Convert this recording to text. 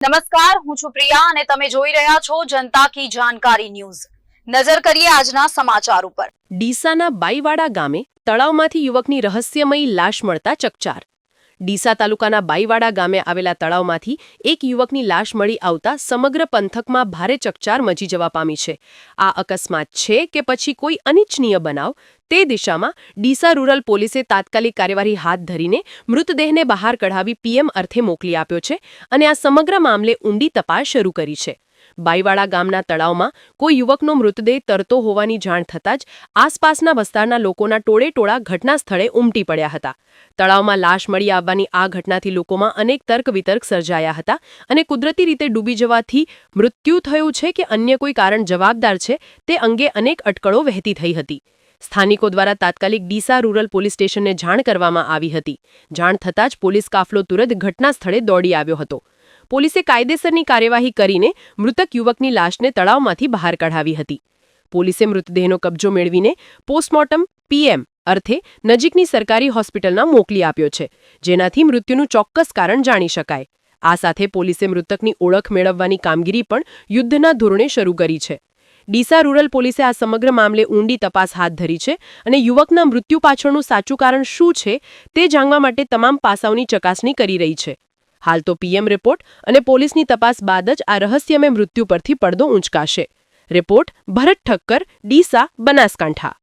નમસ્કાર, હું છું પ્રિયા અને તમે જોઈ રહ્યા છો જનતા કી જાણકારી ન્યૂઝ। નજર કરીએ આજના સમાચાર ઉપર। ડીસાના બાઈવાડા ગામે તળાવમાંથી યુવકની રહસ્યમયી લાશ મળતા ચકચાર। ડીસા તાલુકાના બાઈવાડા ગામે આવેલા તળાવમાંથી એક યુવકની લાશ મળી આવતા સમગ્ર પંથકમાં ભારે ચકચાર મચી જવા પામી છે। આ અકસ્માત છે કે પછી કોઈ અનિચ્છનીય બનાવ, તે દિશામાં ડીસા રૂરલ પોલીસે તાત્કાલિક કાર્યવાહી હાથ ધરીને મૃતદેહને બહાર કઢાવી પીએમ અર્થે મોકલી આપ્યો છે અને આ સમગ્ર મામલે ઊંડી તપાસ શરૂ કરી છે। બાઈવાડા ગામના તળાવમાં કોઈ યુવકનો મૃતદેહ તરતો હોવાની જાણ થતાં જ આસપાસના વિસ્તારના લોકોના ટોળેટોળા ઘટના સ્થળે ઉમટી પડ્યા હતા। તળાવમાં લાશ મળી આવવાની આ ઘટનાથી લોકોમાં અનેક તર્ક વિતર્ક સર્જાયા હતા અને કુદરતી રીતે ડૂબી જવાથી મૃત્યુ થયું છે કે અન્ય કોઈ કારણ જવાબદાર છે તે અંગે અનેક અટકળો વહેતી થઈ હતી। સ્થાનિકો દ્વારા તાત્કાલિક ડીસા રૂરલ પોલીસ સ્ટેશનને જાણ કરવામાં આવી હતી। જાણ થતાં જ પોલીસ કાફલો તુરંત ઘટના સ્થળે દોડી આવ્યો હતો। પોલીસે કાયદેસરની કાર્યવાહી કરીને મૃતક યુવકની લાશને તળાવમાંથી બહાર કઢાવી હતી। પોલીસે મૃતદેહનો કબજો મેળવીને પોસ્ટમોર્ટમ પીએમ અર્થે નજીકની સરકારી હોસ્પિટલમાં મોકલી આપ્યો છે, જેનાથી મૃત્યુનું ચોક્કસ કારણ જાણી શકાય। આ સાથે પોલીસે મૃતકની ઓળખ મેળવવાની કામગીરી પણ યુદ્ધના ધોરણે શરૂ કરી છે। ડીસા રૂરલ પોલીસે આ સમગ્ર મામલે ઊંડી તપાસ હાથ ધરી છે અને યુવકના મૃત્યુ પાછળનું સાચું કારણ શું છે તે જાણવા માટે તમામ પાસાઓની ચકાસણી કરી રહી છે। હાલ તો પીએમ રિપોર્ટ અને પોલીસની તપાસ બાદ જ આ રહસ્યમય મૃત્યુ પરથી પડદો ઊંચકાશે। રિપોર્ટ ભરત ઠક્કર, ડીસા, બનાસકાંઠા।